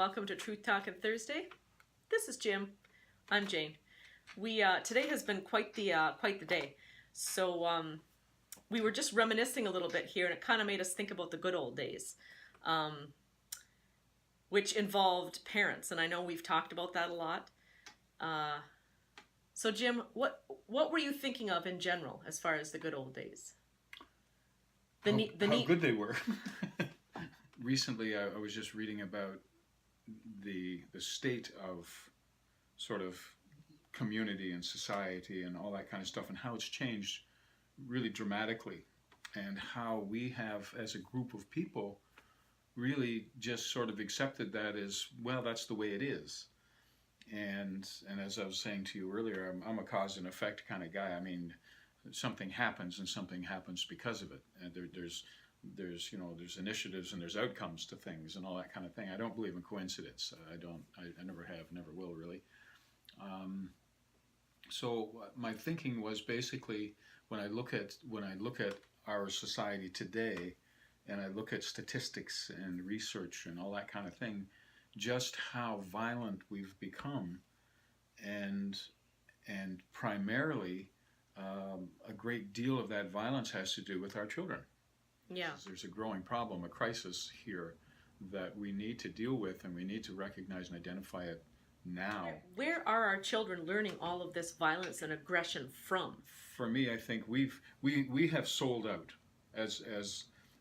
welcome to Truth Talkin' Thursday. This is Jim. I'm Jane. Today has been quite the day. So we were just reminiscing a little bit here, and it kind of made us think about the good old days, which involved parents, and I know we've talked about that a lot. So Jim, what were you thinking of in general as far as the good old days? How good they were. Recently, I was just reading about the state of sort of community and society and all that kind of stuff, and how it's changed really dramatically, and how we have, as a group of people, really just sort of accepted that as, well, that's the way it is. And as I was saying to you earlier, I'm a cause and effect kind of guy. I mean, something happens and something happens because of it. And there's initiatives and there's outcomes to things and all that kind of thing. I don't believe in coincidence. I never have, never will really. So my thinking was basically, when I look at our society today, and I look at statistics and research and all that kind of thing, just how violent we've become, and primarily a great deal of that violence has to do with our children. Yeah. There's a growing problem, a crisis here that we need to deal with, and we need to recognize and identify it now. Where are our children learning all of this violence and aggression from? For me, I think we have sold out as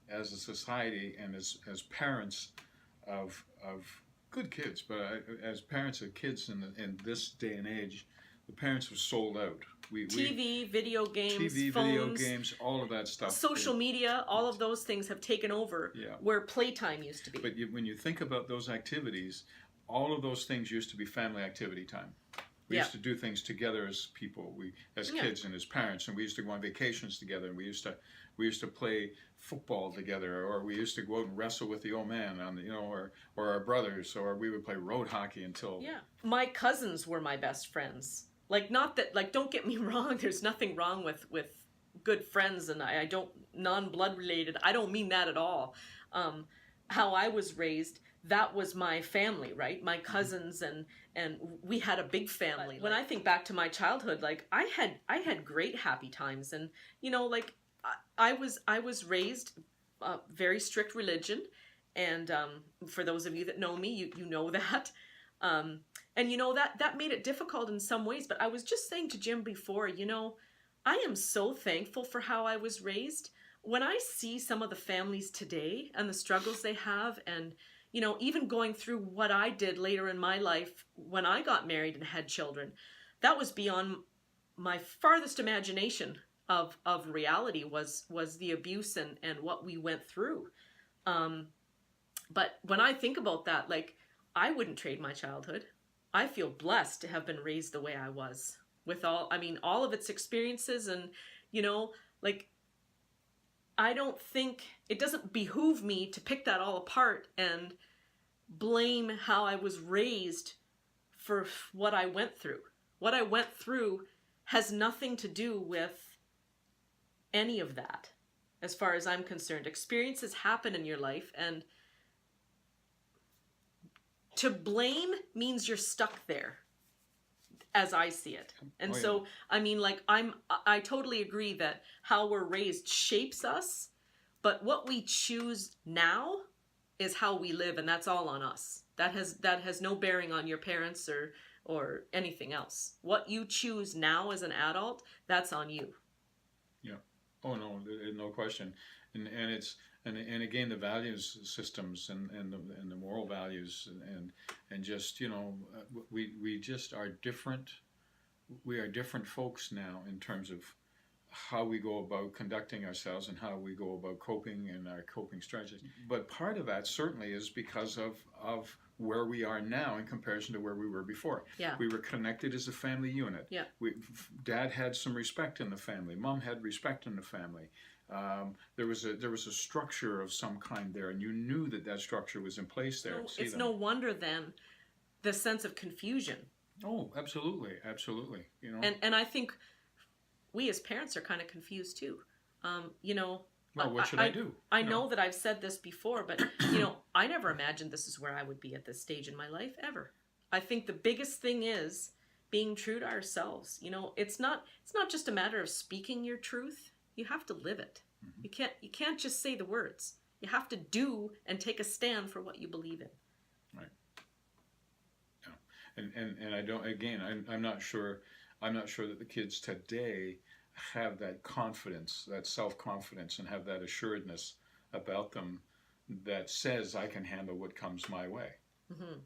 a society, and as parents of good kids, but as parents of kids in this day and age, the parents have sold out. Video games, phones, all of that stuff. Social media, all of those things have taken over where playtime used to be. But when you think about those activities, all of those things used to be family activity time. We used to do things together as people, as kids and as parents, and we used to go on vacations together, and we used to play football together, or we used to go out and wrestle with the old man or our brothers, or we would play road hockey until my cousins were my best friends. Don't get me wrong, there's nothing wrong with good friends, and I don't, non-blood related, I don't mean that at all. How I was raised, that was my family, right? My cousins, and we had a big family. When I think back to my childhood, I had great happy times, and I was raised very strict religion, and for those of you that know me, you know that. And that made it difficult in some ways, but I was just saying to Jim before, I am so thankful for how I was raised. When I see some of the families today and the struggles they have, and even going through what I did later in my life when I got married and had children, that was beyond my farthest imagination of reality, was the abuse and what we went through. But when I think about that, I wouldn't trade my childhood. I feel blessed to have been raised the way I was, with all of its experiences, and I don't think, it doesn't behoove me to pick that all apart and blame how I was raised for what I went through. What I went through has nothing to do with any of that, as far as I'm concerned. Experiences happen in your life, and to blame means you're stuck there, as I see it. And so, I totally agree that how we're raised shapes us, but what we choose now is how we live, and that's all on us. That has no bearing on your parents or anything else. What you choose now as an adult, that's on you. Yeah. Oh no, no question. And again, the values systems and the moral values and just we just are different. We are different folks now in terms of how we go about conducting ourselves and how we go about coping and our coping strategies. But part of that certainly is because of where we are now in comparison to where we were before. Yeah. We were connected as a family unit. Yeah. Dad had some respect in the family. Mom had respect in the family. There was a structure of some kind there, and you knew that structure was in place there. It's no wonder then the sense of confusion. Oh, absolutely, absolutely. And I think we as parents are kind of confused too. Well, what should I do? I know that I've said this before, but you know, I never imagined this is where I would be at this stage in my life ever. I think the biggest thing is being true to ourselves. You know, it's not just a matter of speaking your truth. You have to live it. Mm-hmm. You can't just say the words. You have to do and take a stand for what you believe in. Right. Yeah. And I don't, again, I'm not sure that the kids today have that confidence, that self-confidence, and have that assuredness about them that says I can handle what comes my way. Mm-hmm.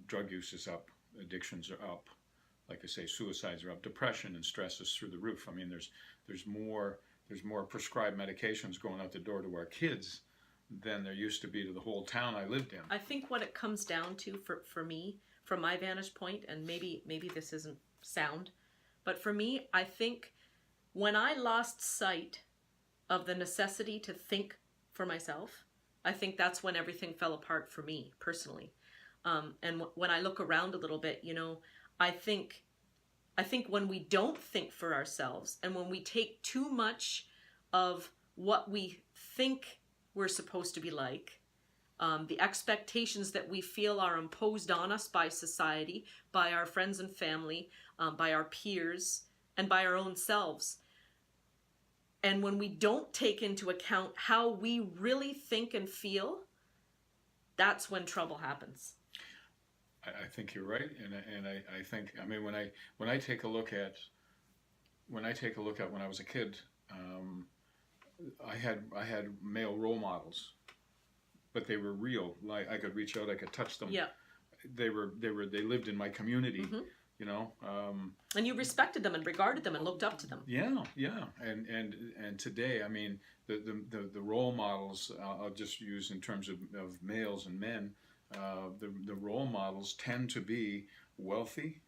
Drug use is up, addictions are up, like I say, suicides are up, depression and stress is through the roof. I mean, there's more prescribed medications going out the door to our kids than there used to be to the whole town I lived in. I think what it comes down to for me, from my vantage point, and maybe this isn't sound, but for me, I think when I lost sight of the necessity to think for myself, I think that's when everything fell apart for me personally. And when I look around a little bit, you know, I think when we don't think for ourselves and when we take too much of what we think we're supposed to be like, the expectations that we feel are imposed on us by society, by our friends and family, by our peers, and by our own selves. And when we don't take into account how we really think and feel, that's when trouble happens. I think you're right, and I think, I mean, when I take a look at when I was a kid, I had male role models, but they were real. Like I could reach out, I could touch them. Yeah. They lived in my community. Mm-hmm. You know. And you respected them and regarded them and looked up to them. Yeah, yeah, and today, I mean, the role models I'll just use in terms of males and men. The role models tend to be wealthy.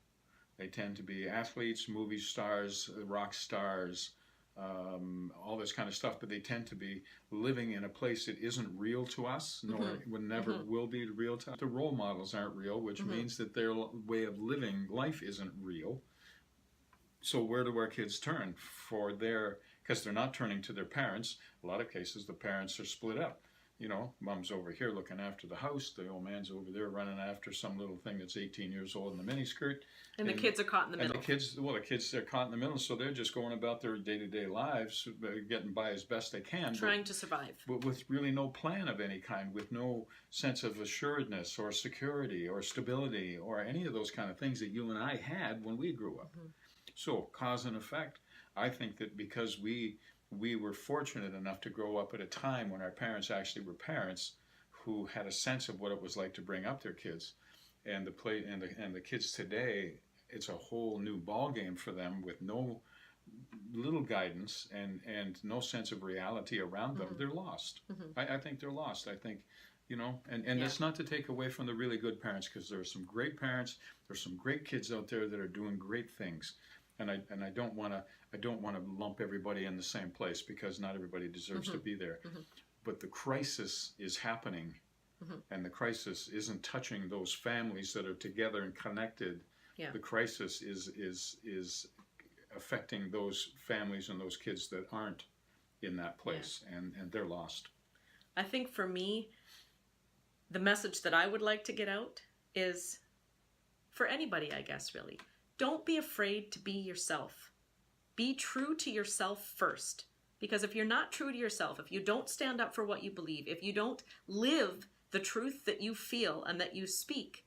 They tend to be athletes, movie stars, rock stars, all this kind of stuff. But they tend to be living in a place that isn't real to us, nor mm-hmm. never mm-hmm. will be real to us. The role models aren't real, which mm-hmm. means that their way of living life isn't real. So where do our kids turn for because they're not turning to their parents. A lot of cases, the parents are split up. You know, mom's over here looking after the house. The old man's over there running after some little thing that's 18 years old in the miniskirt. And the kids are caught in the middle. And the kids are caught in the middle, so they're just going about their day-to-day lives, getting by as best they can. Trying to survive. But with really no plan of any kind, with no sense of assuredness or security or stability or any of those kind of things that you and I had when we grew up. Mm-hmm. So, cause and effect. I think that because we were fortunate enough to grow up at a time when our parents actually were parents who had a sense of what it was like to bring up their kids, and the kids today, it's a whole new ball game for them with no little guidance and no sense of reality around them. Mm-hmm. They're lost. Mm-hmm. I think they're lost. I think, you know, and that's not to take away from the really good parents, because there are some great parents. There's some great kids out there that are doing great things. And I don't want to lump everybody in the same place, because not everybody deserves mm-hmm. to be there. Mm-hmm. But the crisis is happening, mm-hmm. and the crisis isn't touching those families that are together and connected. Yeah. The crisis is affecting those families and those kids that aren't in that place, yeah. and they're lost. I think for me, the message that I would like to get out is for anybody, I guess, really. Don't be afraid to be yourself. Be true to yourself first. Because if you're not true to yourself, if you don't stand up for what you believe, if you don't live the truth that you feel and that you speak,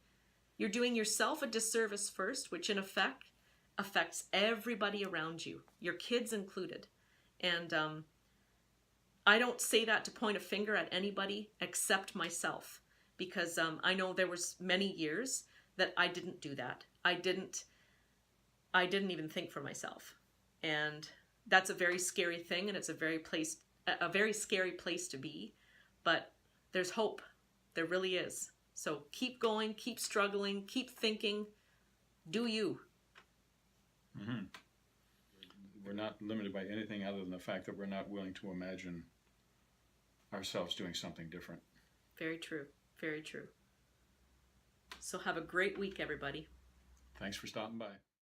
you're doing yourself a disservice first, which in effect affects everybody around you, your kids included. And I don't say that to point a finger at anybody except myself, because I know there was many years that I didn't do that. I didn't even think for myself. And that's a very scary thing, and it's a very scary place to be. But there's hope. There really is. So keep going, keep struggling, keep thinking. Do you. Mm-hmm. We're not limited by anything other than the fact that we're not willing to imagine ourselves doing something different. Very true. Very true. So have a great week, everybody. Thanks for stopping by.